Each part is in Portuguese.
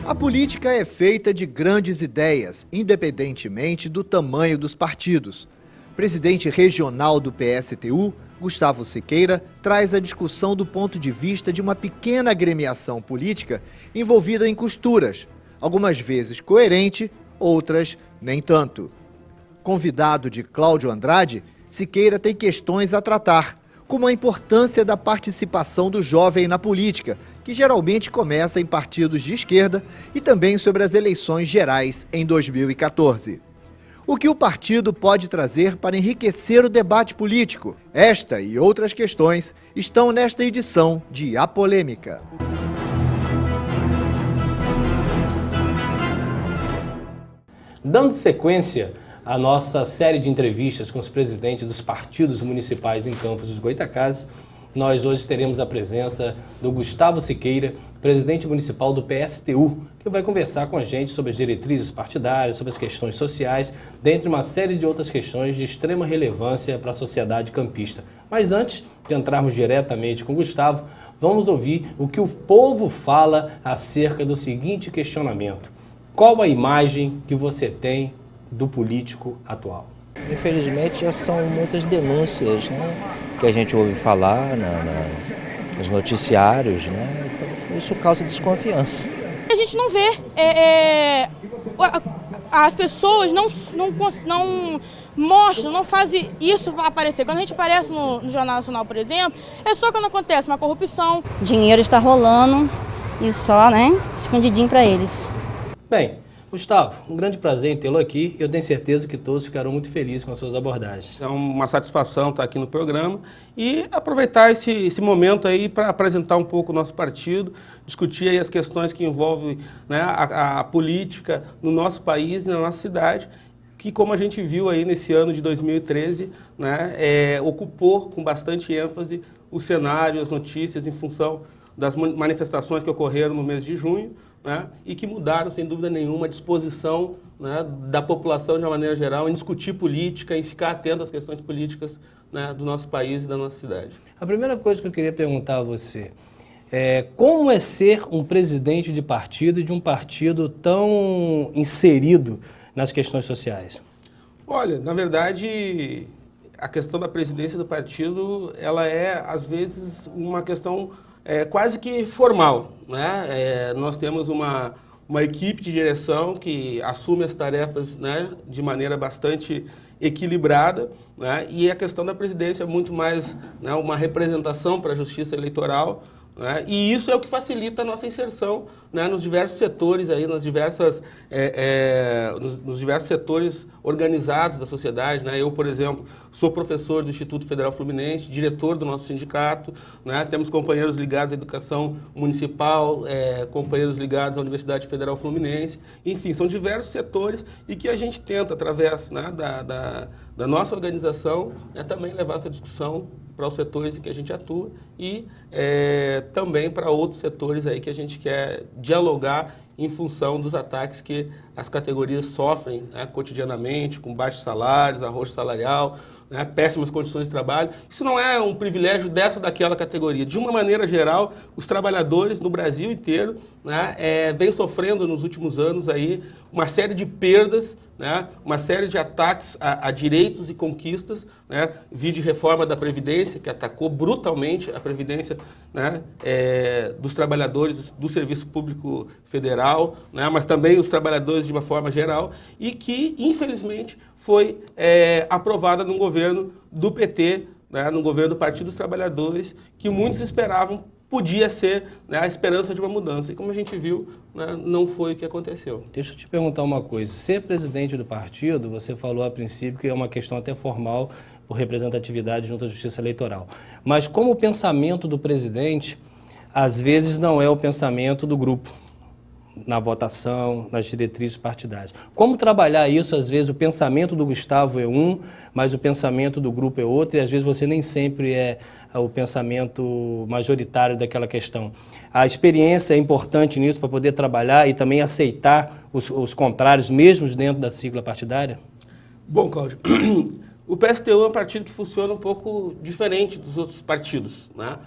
A política é feita de grandes ideias, independentemente do tamanho dos partidos. Presidente regional do PSTU, Gustavo Siqueira, traz a discussão do ponto de vista de uma pequena agremiação política envolvida em costuras, algumas vezes coerente, outras nem tanto. Convidado de Cláudio Andrade, Siqueira tem questões a tratar, como a importância da participação do jovem na política, que geralmente começa em partidos de esquerda, e também sobre as eleições gerais em 2014. O que o partido pode trazer para enriquecer o debate político? Esta e outras questões estão nesta edição de A Polêmica. Dando sequência à nossa série de entrevistas com os presidentes dos partidos municipais em Campos dos Goytacazes, nós hoje teremos a presença do Gustavo Siqueira, presidente municipal do PSTU, que vai conversar com a gente sobre as diretrizes partidárias, sobre as questões sociais, dentre uma série de outras questões de extrema relevância para a sociedade campista. Mas antes de entrarmos diretamente com o Gustavo, vamos ouvir o que o povo fala acerca do seguinte questionamento: qual a imagem que você tem do político atual? Infelizmente já são muitas denúncias, né, que a gente ouve falar nos noticiários, né? Então, isso causa desconfiança. A gente não vê, as pessoas não mostram, não fazem isso aparecer. Quando a gente aparece no Jornal Nacional, por exemplo, é só quando acontece uma corrupção. O dinheiro está rolando e só, né, escondidinho para eles. Bem, Gustavo, um grande prazer em tê-lo aqui. Eu tenho certeza que todos ficarão muito felizes com as suas abordagens. É uma satisfação estar aqui no programa e aproveitar esse momento aí para apresentar um pouco o nosso partido, discutir aí as questões que envolvem, né, a política no nosso país e na nossa cidade, que, como a gente viu aí nesse ano de 2013, né, ocupou com bastante ênfase o cenário, as notícias em função das manifestações que ocorreram no mês de junho, né, e que mudaram, sem dúvida nenhuma, a disposição, né, da população, de uma maneira geral, em discutir política, em ficar atento às questões políticas, né, do nosso país e da nossa cidade. A primeira coisa que eu queria perguntar a você é como é ser um presidente de partido e de um partido tão inserido nas questões sociais? Olha, na verdade, a questão da presidência do partido, ela é, às vezes, uma questão quase que formal, né? Nós temos uma equipe de direção que assume as tarefas, né, de maneira bastante equilibrada, né? E a questão da presidência é muito mais, né, uma representação para a justiça eleitoral, né? E isso é o que facilita a nossa inserção, né, nos diversos setores, aí, nos diversos setores organizados da sociedade, né? Eu, por exemplo, sou professor do Instituto Federal Fluminense, diretor do nosso sindicato, né? Temos companheiros ligados à educação municipal, companheiros ligados à Universidade Federal Fluminense, enfim, são diversos setores e que a gente tenta, através, né, da nossa organização, também levar essa discussão para os setores em que a gente atua e também para outros setores aí que a gente quer dialogar em função dos ataques que as categorias sofrem, né, cotidianamente, com baixos salários, arrocho salarial, né, péssimas condições de trabalho. Isso não é um privilégio dessa ou daquela categoria. De uma maneira geral, os trabalhadores no Brasil inteiro, né, vêm sofrendo nos últimos anos aí uma série de perdas, né, uma série de ataques a direitos e conquistas, né, vide reforma da Previdência, que atacou brutalmente a Previdência, né, dos trabalhadores do Serviço Público Federal, né, mas também os trabalhadores de uma forma geral, e que, infelizmente, foi aprovada no governo do PT, né, no governo do Partido dos Trabalhadores, que muitos esperavam podia ser, né, a esperança de uma mudança. E como a gente viu, né, não foi o que aconteceu. Deixa eu te perguntar uma coisa. Ser presidente do partido, você falou a princípio que é uma questão até formal por representatividade junto à Justiça Eleitoral. Mas como o pensamento do presidente, às vezes não é o pensamento do grupo, na votação, nas diretrizes partidárias. Como trabalhar isso? Às vezes o pensamento do Gustavo é um, mas o pensamento do grupo é outro, e às vezes você nem sempre é o pensamento majoritário daquela questão. A experiência é importante nisso para poder trabalhar e também aceitar os contrários, mesmo dentro da sigla partidária? Bom, Cláudio, o PSTU é um partido que funciona um pouco diferente dos outros partidos, né?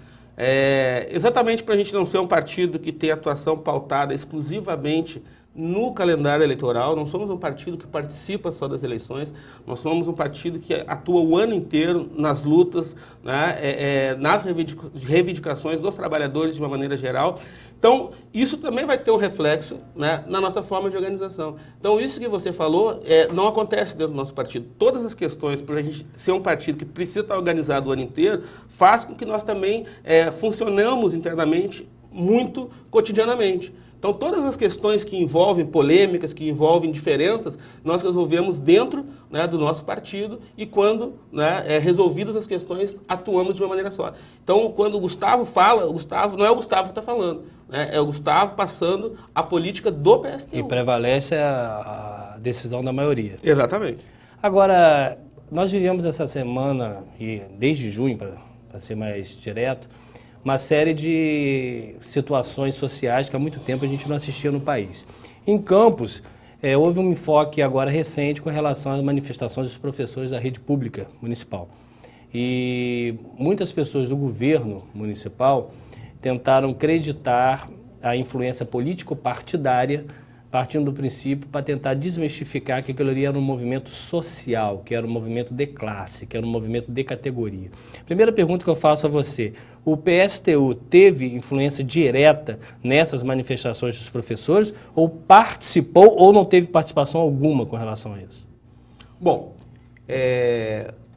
exatamente para a gente não ser um partido que tem atuação pautada exclusivamente no calendário eleitoral. Não somos um partido que participa só das eleições, nós somos um partido que atua o ano inteiro nas lutas, né, nas reivindicações dos trabalhadores de uma maneira geral. Então, isso também vai ter um reflexo, né, na nossa forma de organização. Então, isso que você falou não acontece dentro do nosso partido. Todas as questões, por a gente ser um partido que precisa estar organizado o ano inteiro, faz com que nós também funcionamos internamente muito cotidianamente. Então, todas as questões que envolvem polêmicas, que envolvem diferenças, nós resolvemos dentro, né, do nosso partido e quando, né, resolvidas as questões, atuamos de uma maneira só. Então, quando o Gustavo fala, o Gustavo não é o Gustavo que está falando, né, é o Gustavo passando a política do PSTU. E prevalece a decisão da maioria. Exatamente. Agora, nós vivemos essa semana, e desde junho, para ser mais direto, uma série de situações sociais que há muito tempo a gente não assistia no país. Em Campos, houve um enfoque agora recente com relação às manifestações dos professores da rede pública municipal. E muitas pessoas do governo municipal tentaram acreditar a influência político-partidária, partindo do princípio para tentar desmistificar que aquilo ali era um movimento social, que era um movimento de classe, que era um movimento de categoria. Primeira pergunta que eu faço a você: o PSTU teve influência direta nessas manifestações dos professores, ou participou, ou não teve participação alguma com relação a isso? Bom,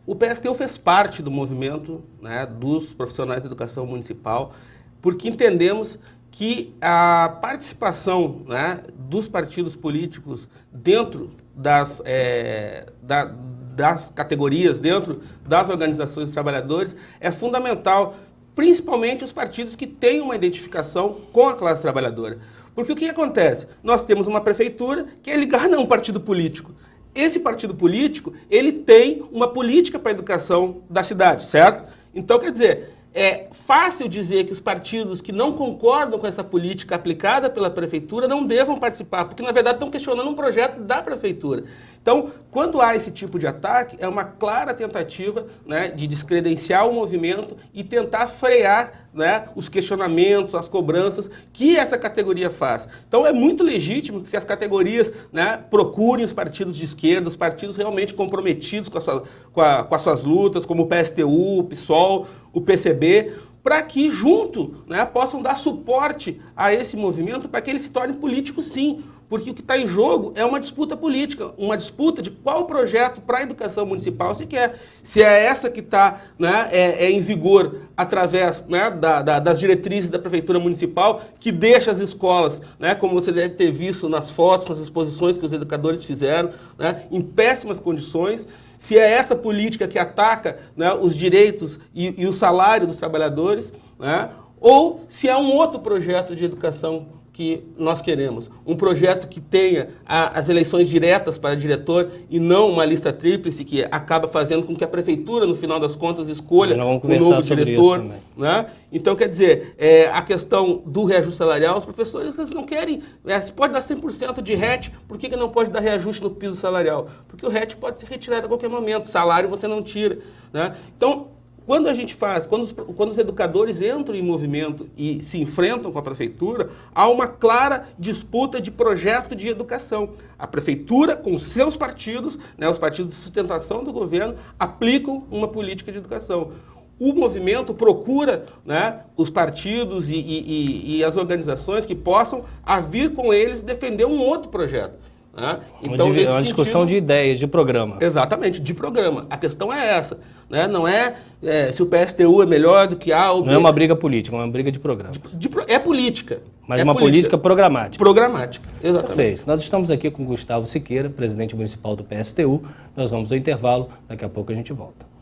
o PSTU fez parte do movimento, né, dos profissionais da educação municipal, porque entendemos que a participação, né, dos partidos políticos dentro das categorias, dentro das organizações dos trabalhadores, é fundamental, principalmente os partidos que têm uma identificação com a classe trabalhadora. Porque o que acontece? Nós temos uma prefeitura que é ligada a um partido político. Esse partido político, ele tem uma política para a educação da cidade, certo? Então, quer dizer, é fácil dizer que os partidos que não concordam com essa política aplicada pela prefeitura não devam participar, porque na verdade estão questionando um projeto da prefeitura. Então, quando há esse tipo de ataque, é uma clara tentativa, né, de descredenciar o movimento e tentar frear, né, os questionamentos, as cobranças que essa categoria faz. Então, é muito legítimo que as categorias, né, procurem os partidos de esquerda, os partidos realmente comprometidos com as suas lutas, como o PSTU, o PSOL, o PCB, para que junto, né, possam dar suporte a esse movimento para que ele se torne político, sim. Porque o que está em jogo é uma disputa política, uma disputa de qual projeto para a educação municipal se quer. Se é essa que está, né, em vigor através, né, das diretrizes da prefeitura municipal, que deixa as escolas, né, como você deve ter visto nas fotos, nas exposições que os educadores fizeram, né, em péssimas condições. Se é essa política que ataca, né, os direitos e o salário dos trabalhadores, né, ou se é um outro projeto de educação que nós queremos. Um projeto que tenha as eleições diretas para diretor e não uma lista tríplice que acaba fazendo com que a prefeitura, no final das contas, escolha um novo diretor. Né? Então, quer dizer, a questão do reajuste salarial, os professores eles não querem, se pode dar 100% de RET, por que não pode dar reajuste no piso salarial? Porque o RET pode ser retirado a qualquer momento, salário você não tira. Né? Então, quando a gente faz, quando os educadores entram em movimento e se enfrentam com a prefeitura, há uma clara disputa de projeto de educação. A prefeitura, com seus partidos, né, os partidos de sustentação do governo, aplicam uma política de educação. O movimento procura, né, os partidos e as organizações que possam vir com eles defender um outro projeto. Né? Então, é uma discussão de ideias, de programa. Exatamente, de programa. A questão é essa. Né? Não é se o PSTU é melhor do que A ou B. Não é uma briga política, é uma briga de programa. É política. Mas é uma política programática. Programática, exatamente. Perfeito. Nós estamos aqui com Gustavo Siqueira, presidente municipal do PSTU. Nós vamos ao intervalo, daqui a pouco a gente volta.